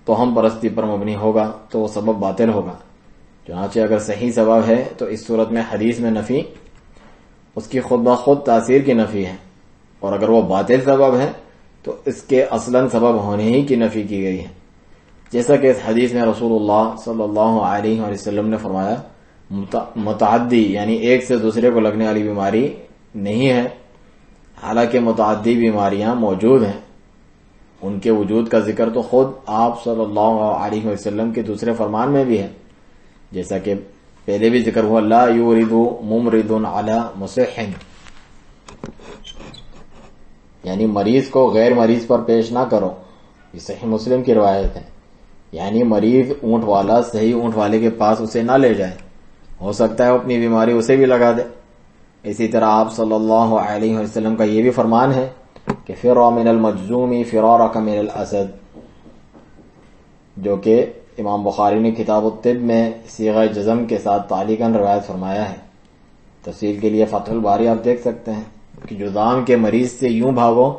توہم پرستی پر مبنی ہوگا تو وہ سبب باطل ہوگا. چنانچہ اگر صحیح سبب ہے تو اس صورت میں حدیث میں نفی اس کی خود بخود تاثیر کی نفی ہے، اور اگر وہ باطل سبب ہے تو اس کے اصلاً سبب ہونے ہی کی نفی کی گئی ہے. جیسا کہ اس حدیث میں رسول اللہ صلی اللہ علیہ وسلم نے فرمایا متعدی یعنی ایک سے دوسرے کو لگنے والی بیماری نہیں ہے، حالانکہ متعدی بیماریاں موجود ہیں. ان کے وجود کا ذکر تو خود آپ صلی اللہ علیہ وسلم کے دوسرے فرمان میں بھی ہے، جیسا کہ پہلے بھی ذکر ہوا لا یورد ممرض علی مصح، یعنی مریض کو غیر مریض پر پیش نہ کرو. یہ صحیح مسلم کی روایت ہے، یعنی مریض اونٹ والا صحیح اونٹ والے کے پاس اسے نہ لے جائے، ہو سکتا ہے وہ اپنی بیماری اسے بھی لگا دے. اسی طرح آپ صلی اللہ علیہ وسلم کا یہ بھی فرمان ہے کہ فر من المجذوم فرارک من الاسد، جو کہ امام بخاری نے کتاب الطب میں صیغہ جزم کے ساتھ تعلیقاً روایت فرمایا ہے. تفصیل کے لیے فتح الباری آپ دیکھ سکتے ہیں کہ جذام کے مریض سے یوں بھاگو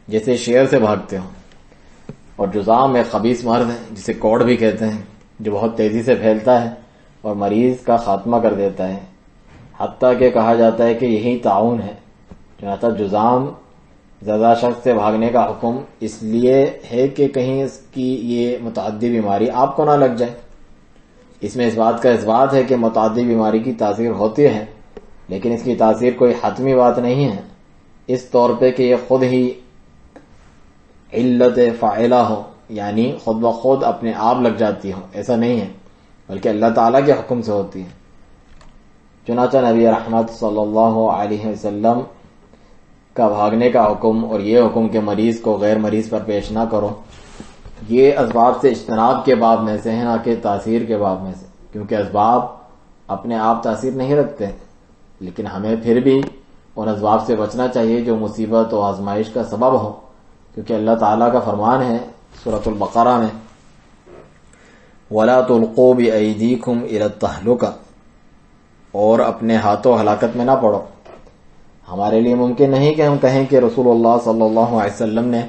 جیسے شیر سے بھاگتے ہو. اور جذام ایک خبیث مرض ہے جسے کوڑ بھی کہتے ہیں، جو بہت تیزی سے پھیلتا ہے اور مریض کا خاتمہ کر دیتا ہے، حتیٰ کہ کہا جاتا ہے کہ یہی طاعون ہے. چنانچہ جذام زدہ شخص سے بھاگنے کا حکم اس لیے ہے کہ کہیں اس کی یہ متعدی بیماری آپ کو نہ لگ جائے. اس میں اس بات کا اثبات ہے کہ متعدی بیماری کی تاثیر ہوتی ہے، لیکن اس کی تاثیر کوئی حتمی بات نہیں ہے، اس طور پہ کہ یہ خود ہی علت فاعلہ ہو، یعنی خود بخود اپنے آپ لگ جاتی ہو، ایسا نہیں ہے، بلکہ اللہ تعالیٰ کے حکم سے ہوتی ہے. چنانچہ نبی رحمت صلی اللہ علیہ وسلم کا بھاگنے کا حکم اور یہ حکم کہ مریض کو غیر مریض پر پیش نہ کرو، یہ اسباب سے اجتناب کے باب میں سے ہے، نہ کہ تاثیر کے باب میں سے، کیونکہ اسباب اپنے آپ تاثیر نہیں رکھتے، لیکن ہمیں پھر بھی ان اسباب سے بچنا چاہیے جو مصیبت و آزمائش کا سبب ہو، کیونکہ اللہ تعالیٰ کا فرمان ہے سورۃ البقرہ میں وَلَا تُلْقُوا بِأَيْدِيكُمْ إِلَى التَّهْلُكَةِ، اور اپنے ہاتھوں ہلاکت میں نہ پڑو. ہمارے لیے ممکن نہیں کہ ہم کہیں کہ رسول اللہ صلی اللہ علیہ وسلم نے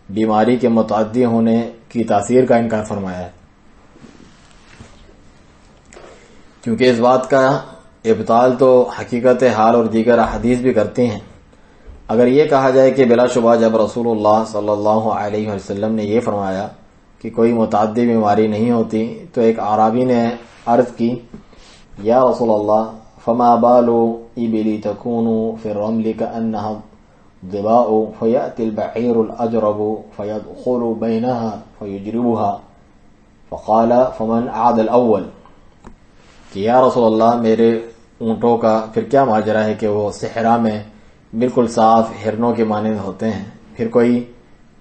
بیماری کے متعدی ہونے کی تاثیر کا انکار فرمایا ہے، کیونکہ اس بات کا ابطال تو حقیقت حال اور دیگر احادیث بھی کرتی ہیں. اگر یہ کہا جائے کہ بلا شبہ جب رسول اللہ صلی اللہ علیہ وسلم نے یہ فرمایا کہ کوئی متعدی بیماری نہیں ہوتی، تو ایک اعرابی نے عرض کی یا رسول اللہ فما بال ابلی تکون فی الرمل کأنها ضباء فیأتی البعیر الاجرب فیدخل بینها فیجربها، فقال فمن عاد الاول، کہ یا رسول اللہ میرے اونٹوں کا پھر کیا ماجرا ہے کہ وہ صحرا میں بالکل صاف ہرنوں کے مانند ہوتے ہیں، پھر کوئی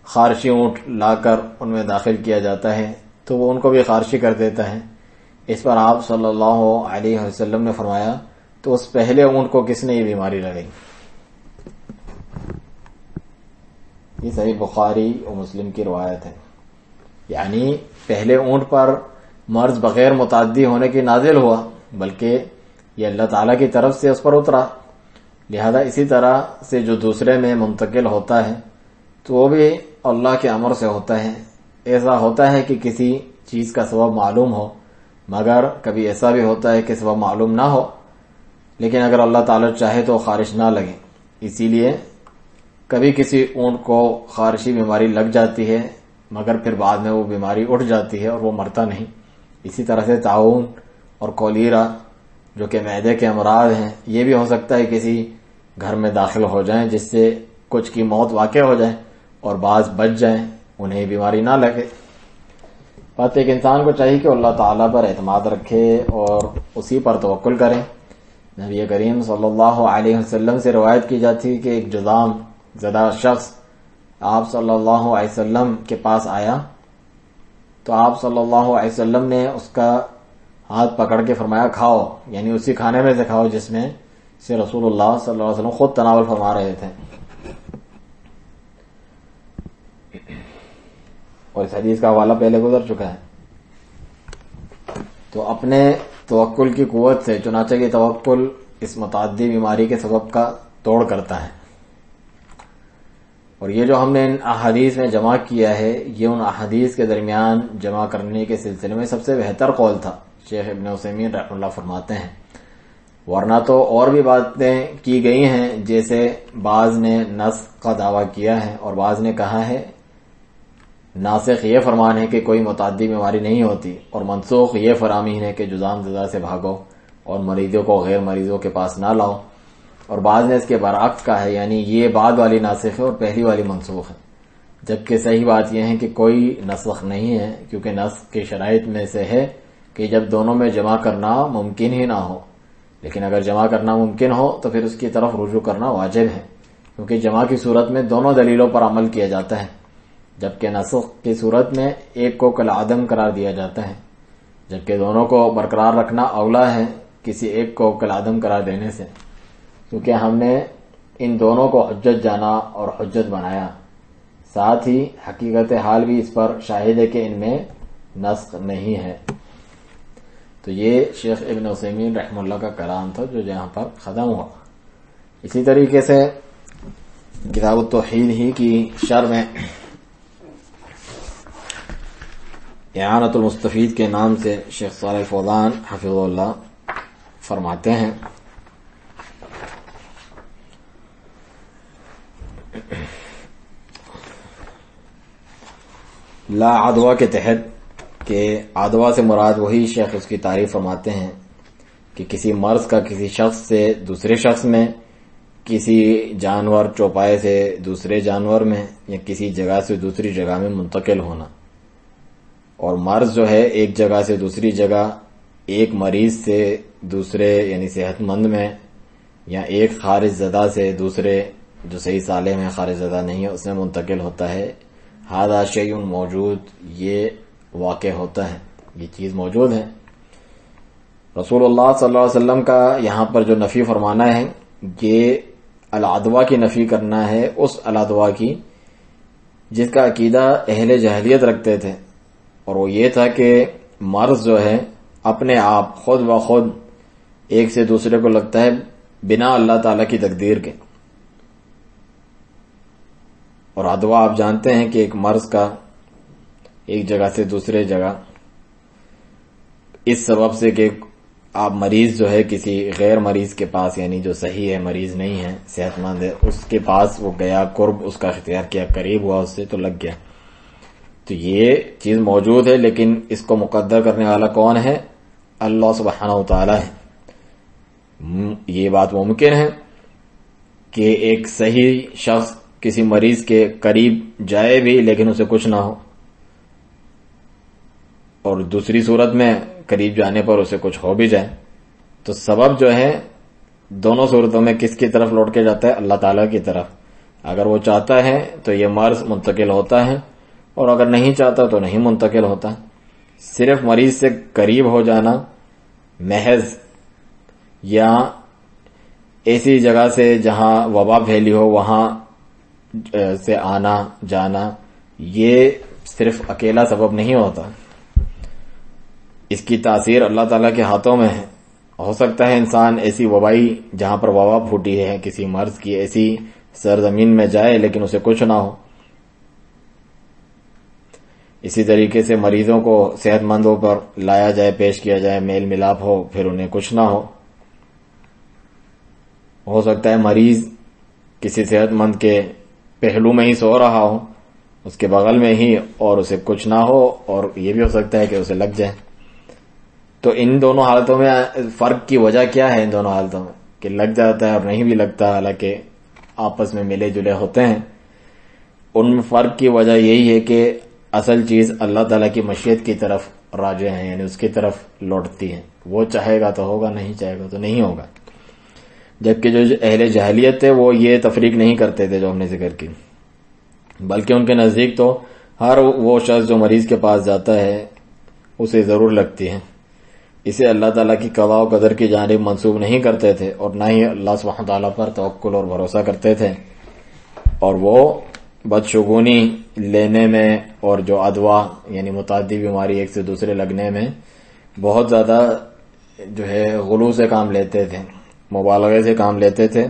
خارشی اونٹ لا کر ان میں داخل کیا جاتا ہے تو وہ ان کو بھی خارشی کر دیتا ہے. اس پر آپ صلی اللہ علیہ وسلم نے فرمایا تو اس پہلے اونٹ کو کس نے یہ بیماری لگائی. یہ صحیح بخاری اور مسلم کی روایت ہے، یعنی پہلے اونٹ پر مرض بغیر متعدی ہونے کی نازل ہوا، بلکہ یہ اللہ تعالیٰ کی طرف سے اس پر اترا. لہذا اسی طرح سے جو دوسرے میں منتقل ہوتا ہے تو وہ بھی اللہ کے امر سے ہوتا ہے. ایسا ہوتا ہے کہ کسی چیز کا سبب معلوم ہو، مگر کبھی ایسا بھی ہوتا ہے کہ سبب معلوم نہ ہو، لیکن اگر اللہ تعالیٰ چاہے تو خارش نہ لگے. اسی لیے کبھی کسی اونٹ کو خارشی بیماری لگ جاتی ہے، مگر پھر بعد میں وہ بیماری اٹھ جاتی ہے اور وہ مرتا نہیں. اسی طرح سے طاعون اور کولیرا جو کہ معدے کے امراض ہیں، یہ بھی ہو سکتا ہے کسی گھر میں داخل ہو جائیں جس سے کچھ کی موت واقع ہو جائے اور بعض بچ جائیں، انہیں بیماری نہ لگے. بات ایک انسان کو چاہیے کہ اللہ تعالیٰ پر اعتماد رکھے اور اسی پر توکل کریں. نبی کریم صلی اللہ علیہ وسلم سے روایت کی جاتی کہ ایک جذام زدہ شخص آپ صلی اللہ علیہ وسلم کے پاس آیا تو آپ صلی اللہ علیہ وسلم نے اس کا ہاتھ پکڑ کے فرمایا کھاؤ، یعنی اسی کھانے میں سے کھاؤ جس میں سے رسول اللہ صلی اللہ علیہ وسلم خود تناول فرما رہے تھے. اور اس حدیث کا حوالہ پہلے گزر چکا ہے. تو اپنے توکل کی قوت سے، چنانچہ یہ توکل اس متعدی بیماری کے سبب کا توڑ کرتا ہے. اور یہ جو ہم نے ان احادیث میں جمع کیا ہے، یہ ان احادیث کے درمیان جمع کرنے کے سلسلے میں سب سے بہتر قول تھا. شیخ ابن عثیمین رحمہ اللہ فرماتے ہیں ورنہ تو اور بھی باتیں کی گئی ہیں، جیسے بعض نے نسخ کا دعویٰ کیا ہے اور بعض نے کہا ہے ناسخ یہ فرمان ہے کہ کوئی متعدی بیماری نہیں ہوتی، اور منسوخ یہ فرامین ہے کہ جذام زدہ سے بھاگو اور مریضوں کو غیر مریضوں کے پاس نہ لاؤ. اور بعض نے اس کے برعکس کہا ہے، یعنی یہ بعد والی ناسخ ہے اور پہلی والی منسوخ ہے. جبکہ صحیح بات یہ ہے کہ کوئی نسخ نہیں ہے، کیونکہ نسخ کی شرائط میں سے ہے کہ جب دونوں میں جمع کرنا ممکن ہی نہ ہو. لیکن اگر جمع کرنا ممکن ہو تو پھر اس کی طرف رجوع کرنا واجب ہے، کیونکہ جمع کی صورت میں دونوں دلیلوں پر عمل کیا جاتا ہے، جبکہ نسخ کی صورت میں ایک کو کالعدم قرار دیا جاتا ہے، جبکہ دونوں کو برقرار رکھنا اولا ہے کسی ایک کو کالعدم قرار دینے سے، کیونکہ ہم نے ان دونوں کو حجت جانا اور حجت بنایا. ساتھ ہی حقیقت حال بھی اس پر شاہد ہے کہ ان میں نسخ نہیں ہے. تو یہ شیخ ابن عثیمین رحمہ اللہ کا کلام تھا جو یہاں پر ختم ہوا. اسی طریقے سے کتاب التوحید ہی کی شرح میں اعانۃ المستفید کے نام سے شیخ صالح الفوزان حفظہ اللہ فرماتے ہیں لا عدوہ کے تحت، کہ عدوہ سے مراد وہی شیخ اس کی تعریف فرماتے ہیں کہ کسی مرض کا کسی شخص سے دوسرے شخص میں، کسی جانور چوپائے سے دوسرے جانور میں، یا کسی جگہ سے دوسری جگہ میں منتقل ہونا. اور مرض جو ہے ایک جگہ سے دوسری جگہ، ایک مریض سے دوسرے یعنی صحت مند میں، یا ایک خارج زدہ سے دوسرے جو صحیح سالم ہے خارج زدہ نہیں ہے اس میں منتقل ہوتا ہے. ھذا شیء موجود، یہ واقع ہوتا ہے، یہ چیز موجود ہے. رسول اللہ صلی اللہ علیہ وسلم کا یہاں پر جو نفی فرمانا ہے یہ العدوہ کی نفی کرنا ہے، اس العدوہ کی جس کا عقیدہ اہل جاہلیت رکھتے تھے، اور وہ یہ تھا کہ مرض جو ہے اپنے آپ خود بخود ایک سے دوسرے کو لگتا ہے بنا اللہ تعالی کی تقدیر کے. اور عدوہ آپ جانتے ہیں کہ ایک مرض کا ایک جگہ سے دوسرے جگہ اس سبب سے کہ آپ مریض جو ہے کسی غیر مریض کے پاس، یعنی جو صحیح ہے مریض نہیں ہے صحت مند ہے، اس کے پاس وہ گیا، قرب اس کا اختیار کیا، قریب ہوا اس سے تو لگ گیا. تو یہ چیز موجود ہے، لیکن اس کو مقدر کرنے والا کون ہے؟ اللہ سبحانہ وتعالی ہے. یہ بات ممکن ہے کہ ایک صحیح شخص کسی مریض کے قریب جائے بھی لیکن اسے کچھ نہ ہو، اور دوسری صورت میں قریب جانے پر اسے کچھ ہو بھی جائے. تو سبب جو ہے دونوں صورتوں میں کس کی طرف لوٹ کے جاتا ہے؟ اللہ تعالیٰ کی طرف. اگر وہ چاہتا ہے تو یہ مرض منتقل ہوتا ہے، اور اگر نہیں چاہتا تو نہیں منتقل ہوتا. صرف مریض سے قریب ہو جانا محض، یا ایسی جگہ سے جہاں وبا پھیلی ہو وہاں سے آنا جانا، یہ صرف اکیلا سبب نہیں ہوتا. اس کی تاثیر اللہ تعالیٰ کے ہاتھوں میں ہے. ہو سکتا ہے انسان ایسی وبائی جہاں پر وبا پھوٹی ہے کسی مرض کی، ایسی سرزمین میں جائے لیکن اسے کچھ نہ ہو. اسی طریقے سے مریضوں کو صحت مندوں پر لایا جائے، پیش کیا جائے، میل ملاپ ہو، پھر انہیں کچھ نہ ہو. ہو سکتا ہے مریض کسی صحت مند کے پہلو میں ہی سو رہا ہو، اس کے بغل میں ہی، اور اسے کچھ نہ ہو، اور یہ بھی ہو سکتا ہے کہ اسے لگ جائے. تو ان دونوں حالتوں میں فرق کی وجہ کیا ہے؟ ان دونوں حالتوں میں کہ لگ جاتا ہے اور نہیں بھی لگتا، حالانکہ آپس میں ملے جلے ہوتے ہیں. ان میں فرق کی وجہ یہی ہے کہ اصل چیز اللہ تعالیٰ کی مشیت کی طرف راجع ہے، یعنی اس کی طرف لوٹتی ہے. وہ چاہے گا تو ہوگا، نہیں چاہے گا تو نہیں ہوگا. جبکہ جو اہل جاہلیت تھے وہ یہ تفریق نہیں کرتے تھے جو ہم نے ذکر کی، بلکہ ان کے نزدیک تو ہر وہ شخص جو مریض کے پاس جاتا ہے اسے ضرور لگتی ہے. اسے اللہ تعالیٰ کی قضاء و قدر کی جانب منسوب نہیں کرتے تھے اور نہ ہی اللہ سبحانہ تعالیٰ پر توکل اور بھروسہ کرتے تھے، اور وہ بدشگونی لینے میں اور جو ادوا یعنی متعدی بیماری ایک سے دوسرے لگنے میں بہت زیادہ جو ہے غلو سے کام لیتے تھے، مبالغے سے کام لیتے تھے،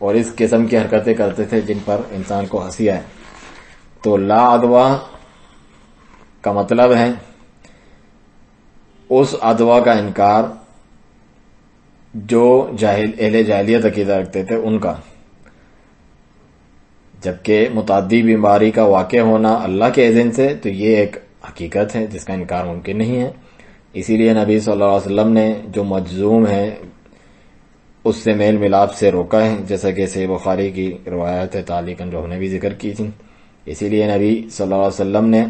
اور اس قسم کی حرکتیں کرتے تھے جن پر انسان کو ہنسی آئے. تو لا ادوا کا مطلب ہے اس ادوا کا انکار جو اہل جاہلیت عقیدہ رکھتے تھے ان کا، جبکہ متعدی بیماری کا واقع ہونا اللہ کے اذن سے تو یہ ایک حقیقت ہے جس کا انکار ممکن نہیں ہے. اسی لیے نبی صلی اللہ علیہ وسلم نے جو مجزوم ہے اس سے میل ملاپ سے روکا ہے، جیسا کہ صحیح بخاری کی روایت ہے تعلیقاً جو ہم نے بھی ذکر کی تھی. اسی لیے نبی صلی اللہ علیہ وسلم نے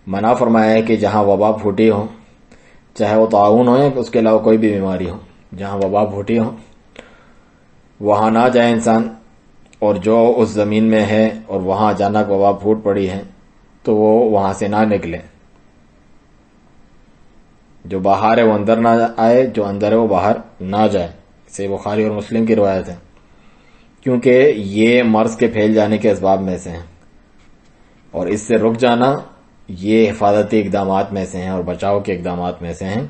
منع فرمایا ہے کہ جہاں وبا پھوٹی ہو، چاہے وہ طاعون ہو یا اس کے علاوہ کوئی بھی بیماری ہو، جہاں وبا پھوٹی ہو وہاں نہ جائے انسان، اور جو اس زمین میں ہے اور وہاں اچانک وبا پھوٹ پڑی ہے تو وہ وہاں سے نہ نکلے. جو باہر ہے وہ اندر نہ آئے، جو اندر ہے وہ باہر نہ جائے. صحیح بخاری اور مسلم کی روایت ہے، کیونکہ یہ مرض کے پھیل جانے کے اسباب میں سے ہیں، اور اس سے رک جانا یہ حفاظتی اقدامات میں سے ہیں اور بچاؤ کے اقدامات میں سے ہیں.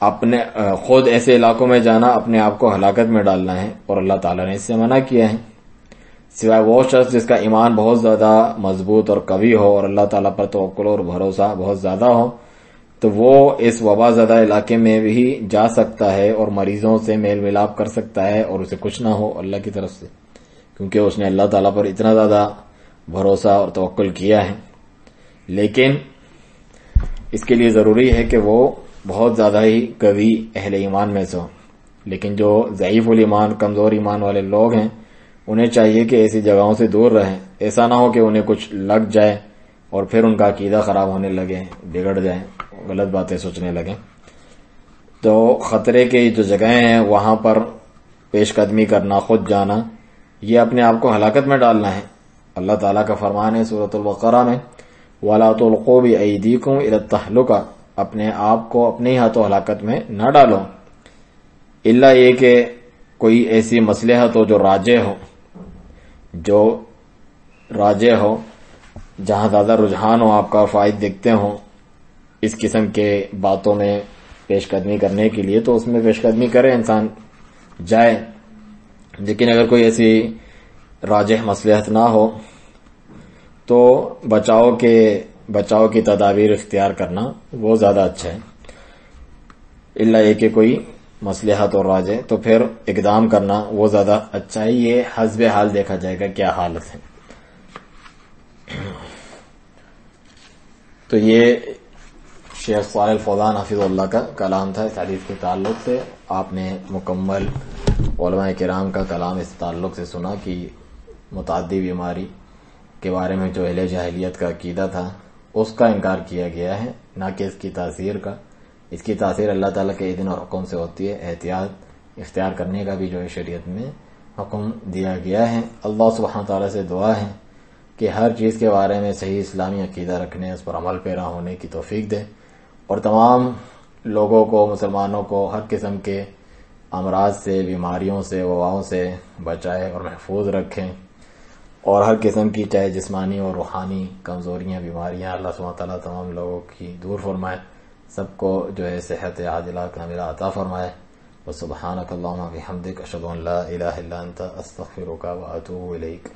اپنے خود ایسے علاقوں میں جانا اپنے آپ کو ہلاکت میں ڈالنا ہے، اور اللہ تعالیٰ نے اس سے منع کیا ہے. سوائے وہ شخص جس کا ایمان بہت زیادہ مضبوط اور قوی ہو اور اللہ تعالیٰ پر توکل اور بھروسہ بہت زیادہ ہو تو وہ اس وبا زدہ علاقے میں بھی جا سکتا ہے اور مریضوں سے میل ملاپ کر سکتا ہے اور اسے کچھ نہ ہو اللہ کی طرف سے، کیونکہ اس نے اللہ تعالیٰ پر اتنا زیادہ بھروسہ اور توکل کیا ہے. لیکن اس کے لیے ضروری ہے کہ وہ بہت زیادہ ہی قوی اہل ایمان میں سے ہو. لیکن جو ضعیف الایمان کمزور ایمان والے لوگ ہیں انہیں چاہیے کہ ایسی جگہوں سے دور رہیں. ایسا نہ ہو کہ انہیں کچھ لگ جائے اور پھر ان کا عقیدہ خراب ہونے لگے، بگڑ جائیں، غلط باتیں سوچنے لگیں. تو خطرے کی جو جگہیں ہیں وہاں پر پیش قدمی کرنا، خود جانا، یہ اپنے آپ کو ہلاکت میں ڈالنا ہے. اللہ تعالیٰ کا فرمان ہے سورۃ البقرہ میں وَلَا تُلْقُوا بِأَيْدِيكُمْ إِلَى التَّهْلُكَةِ، اپنے آپ کو اپنے ہاتھوں ہلاکت میں نہ ڈالو، الا یہ کہ کوئی ایسی مصلحت ہو جو راجع ہو، جہاں زیادہ رجحان ہو آپ کا، فائد دیکھتے ہوں اس قسم کے باتوں میں پیش قدمی کرنے کے لیے، تو اس میں پیش قدمی کرے، انسان جائے. لیکن اگر کوئی ایسی راجح مصلحت نہ ہو تو بچاؤ کی تدابیر اختیار کرنا وہ زیادہ اچھا ہے. الا یہ کہ کوئی مصلحت اور راجع تو پھر اقدام کرنا وہ زیادہ اچھا ہے. یہ حسب حال دیکھا جائے گا کیا حالت ہے. تو یہ شیخ صالح الفوزان حفظ اللہ کا کلام تھا اس حدیث کے تعلق سے. آپ نے مکمل علماء کرام کا کلام اس تعلق سے سنا کہ متعدی بیماری کے بارے میں جو اہل جاہلیت کا عقیدہ تھا اس کا انکار کیا گیا ہے، نہ کہ اس کی تاثیر کا. اس کی تاثیر اللہ تعالیٰ کے اذن اور حکم سے ہوتی ہے. احتیاط اختیار کرنے کا بھی جو ہے شریعت میں حکم دیا گیا ہے. اللہ سبحانہ تعالیٰ سے دعا ہے کہ ہر چیز کے بارے میں صحیح اسلامی عقیدہ رکھنے، اس پر عمل پیرا ہونے کی توفیق دے، اور تمام لوگوں کو، مسلمانوں کو ہر قسم کے امراض سے، بیماریوں سے، وباؤں سے بچائے اور محفوظ رکھیں، اور ہر قسم کی چاہے جسمانی اور روحانی کمزوریاں، بیماریاں اللہ سبحانہ تعالیٰ تمام لوگوں کی دور فرمائے، سب کو جو ہے صحت عاجلہ کاملہ عطا فرمائے. وسبحانک اللہم وبحمدک اشہد ان لا الہ الا انت استغفرک واتوب الیک.